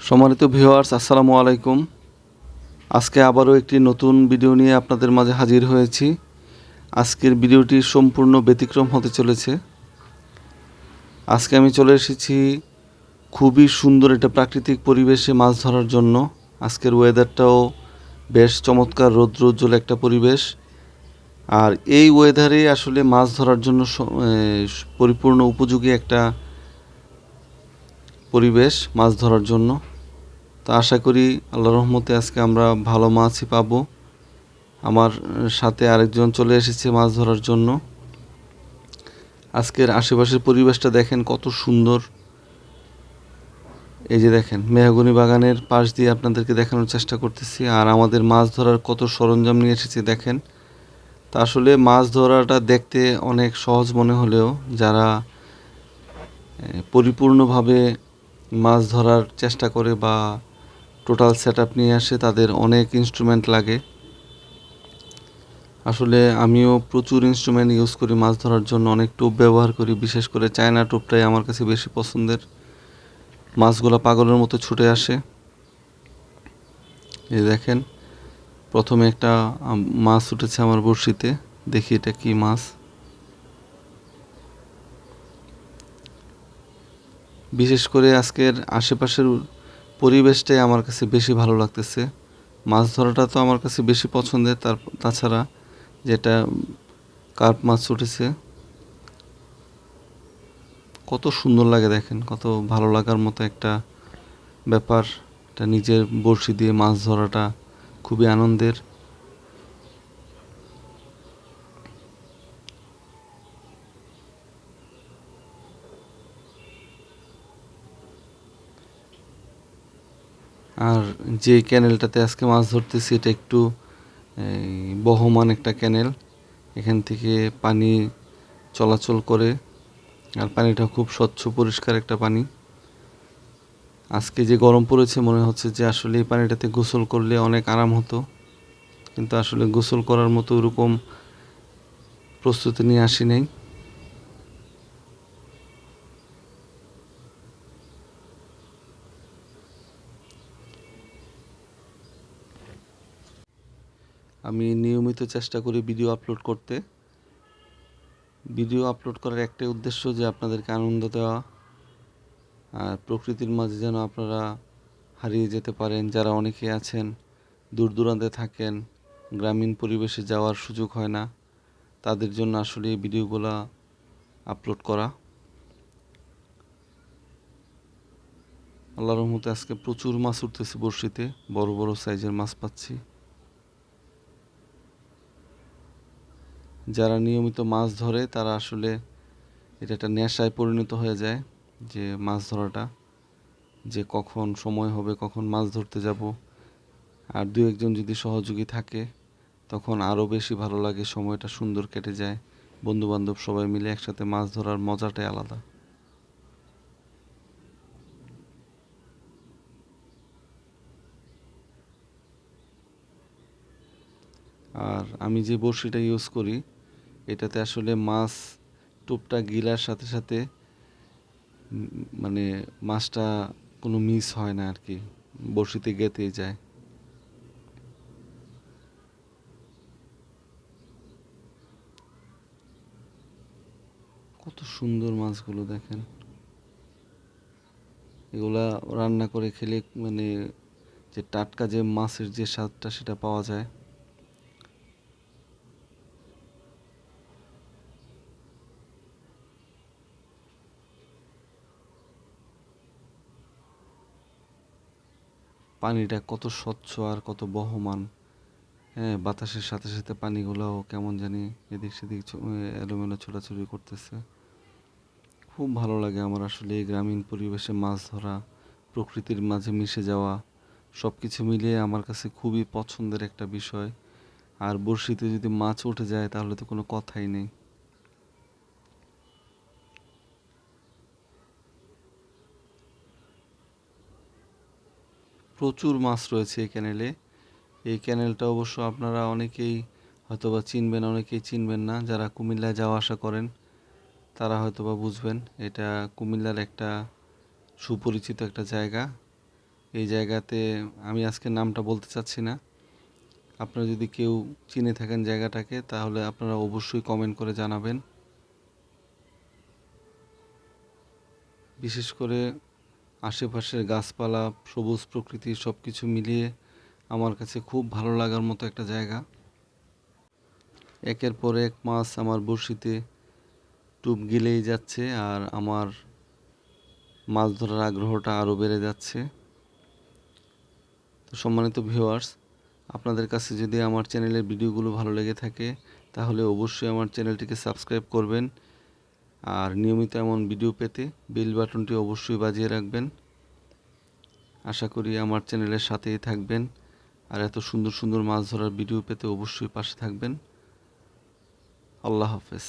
সম্মানিত ভিউয়ার্স, আসসালামু আলাইকুম। আজকে আবারও একটি নতুন ভিডিও নিয়ে আপনাদের মাঝে হাজির হয়েছি। আজকের ভিডিওটি সম্পূর্ণ ব্যতিক্রম হতে চলেছে। আজকে আমি চলে এসেছি খুবই সুন্দর একটা প্রাকৃতিক পরিবেশে মাছ ধরার জন্য। আজকের ওয়েদারটাও বেশ চমৎকার, রৌদ্রোজ্জ্বল একটা পরিবেশ। আর এই ওয়েদারে আসলে মাছ ধরার জন্য পরিপূর্ণ উপযোগী একটা পরিবেশ মাছ ধরার জন্য। তো আশা করি আল্লাহর রহমতে আজকে আমরা ভালো মাছই পাবো। আমার সাথে আরেকজন চলে এসেছে মাছ ধরার জন্য। আজকের আশেপাশের পরিবেশটা দেখেন কত সুন্দর। এই যে দেখেন, মেহগনি বাগানের পাশ দিয়ে আপনাদেরকে দেখানোর চেষ্টা করতেছি। আর আমাদের মাছ ধরার কত সরঞ্জাম নিয়ে এসেছি দেখেন। তা আসলে মাছ ধরাটা দেখতে অনেক সহজ মনে হলেও যারা পরিপূর্ণভাবে মাছ ধরার চেষ্টা করে বা টোটাল সেট আপ নিয়ে আসে, তাদের অনেক ইনস্ট্রুমেন্ট লাগে। আসলে আমিও প্রচুর ইনস্ট্রুমেন্ট ইউজ করি মাছ ধরার জন্য, অনেক টোপ ব্যবহার করি। বিশেষ করে চায়না টোপটাই আমার কাছে বেশি পছন্দের। মাছগুলো পাগলের মতো ছুটে আসে। এই দেখেন, প্রথমে একটা মাছ উঠেছে আমার বড়শিতে। দেখি এটা কি মাছ। বিশেষ করে আজকের আশেপাশের পরিবেশটাই আমার কাছে বেশি ভালো লাগতেছে। মাছ ধরাটা তো আমার কাছে বেশি পছন্দের, তাছাড়া যেটা কার্প মাছ উঠেছে, কত সুন্দর লাগে দেখেন, কত ভালো লাগার মতো একটা ব্যাপার। এটা নিজের বড়শি দিয়ে মাছ ধরাটা খুবই আনন্দের। আর যে ক্যানেলটাতে আজকে মাছ ধরতেছি এটা একটু বহমান একটা ক্যানেল। এখান থেকে পানি চলাচল করে, আর পানিটা খুব স্বচ্ছ পরিষ্কার একটা পানি। আজকে যে গরম পড়েছে, মনে হচ্ছে যে আসলে এই পানিটাতে গোসল করলে অনেক আরাম হতো, কিন্তু আসলে গোসল করার মতো ওরকম প্রস্তুতি নিয়ে আসি নাই। আমি নিয়মিত চেষ্টা করি ভিডিও আপলোড করতে। ভিডিও আপলোড করার একটাই উদ্দেশ্য, যে আপনাদেরকে আনন্দ দেওয়া, আর প্রকৃতির মাঝে যেন আপনারা হারিয়ে যেতে পারেন। যারা অনেকে আছেন দূর দূরান্তে থাকেন, গ্রামীণ পরিবেশে যাওয়ার সুযোগ হয় না, তাদের জন্য আসলে এই ভিডিওগুলো আপলোড করা। আল্লাহর রহমতে আজকে প্রচুর মাছ উঠতেছে বড়শিতে, বড় বড় সাইজের মাছ পাচ্ছি। যারা নিয়মিত মাছ ধরে তারা আসলে এটা একটা নেশায় পরিণত হয়ে যায়, যে মাছ ধরাটা, যে কখন সময় হবে, কখন মাছ ধরতে যাব। আর দু একজন যদি সহযোগী থাকে তখন আরও বেশি ভালো লাগে, সময়টা সুন্দর কেটে যায়। বন্ধুবান্ধব সবাই মিলে একসাথে মাছ ধরার মজাটাই আলাদা। আর আমি যে বড়শিটা ইউজ করি, এটাতে আসলে মাছ টোপটা গিলার সাথে সাথে মানে মাছটা কোনো মিস হয় না আর কি, বড়শিতে গেঁথে যায়। কত সুন্দর মাছগুলো দেখেন। এগুলা রান্না করে খেলে মানে যে টাটকা যে মাছের যে স্বাদটা সেটা পাওয়া যায়। পানিটা কত স্বচ্ছ আর কত বহমান। হ্যাঁ, বাতাসের সাথে সাথে পানিগুলোও কেমন জানি এদিক সেদিক এলোমেলো ছোটাছুটি করতেছে। খুব ভালো লাগে আমার আসলে এই গ্রামীণ পরিবেশে মাছ ধরা, প্রকৃতির মাঝে মিশে যাওয়া, সব কিছু মিলিয়ে আমার কাছে খুবই পছন্দের একটা বিষয়। আর বড়শিতে যদি মাছ উঠে যায় তাহলে তো কোনো কথাই নেই। প্রচুর মাছ রয়েছে এই ক্যানেলে। এই ক্যানেলটা অবশ্য আপনারা অনেকেই হয়তোবা চিনবেন, অনেকেই চিনবেন না। যারা কুমিল্লায় যাওয়া আসা করেন তারা হয়তোবা বুঝবেন। এটা কুমিল্লার একটা সুপরিচিত একটা জায়গা। এই জায়গাতে আমি আজকে নামটা বলতে চাচ্ছি না। আপনারা যদি কেউ চিনে থাকেন জায়গাটাকে তাহলে আপনারা অবশ্যই কমেন্ট করে জানাবেন। বিশেষ করে আশেপাশের গাছপালা, সবুজ প্রকৃতি সব কিছু মিলিয়ে আমার কাছে খুব ভালো লাগার মতো একটা জায়গা। একের পর এক মাছ আমার বড়শিতে টোপ গিলেই যাচ্ছে আর আমার মাছ ধরার আগ্রহটা আরও বেড়ে যাচ্ছে। তো সম্মানিত ভিউয়ার্স, আপনাদের কাছে যদি আমার চ্যানেলের ভিডিওগুলো ভালো লেগে থাকে তাহলে অবশ্যই আমার চ্যানেলটিকে সাবস্ক্রাইব করবেন আর নিয়মিত এমন ভিডিও পেতে বেল বাটনটি অবশ্যই বাজিয়ে রাখবেন। আশা করি আমার চ্যানেলের সাথেই থাকবেন আর এত সুন্দর সুন্দর মাছ ধরার ভিডিও পেতে অবশ্যই পাশে থাকবেন। আল্লাহ হাফেজ।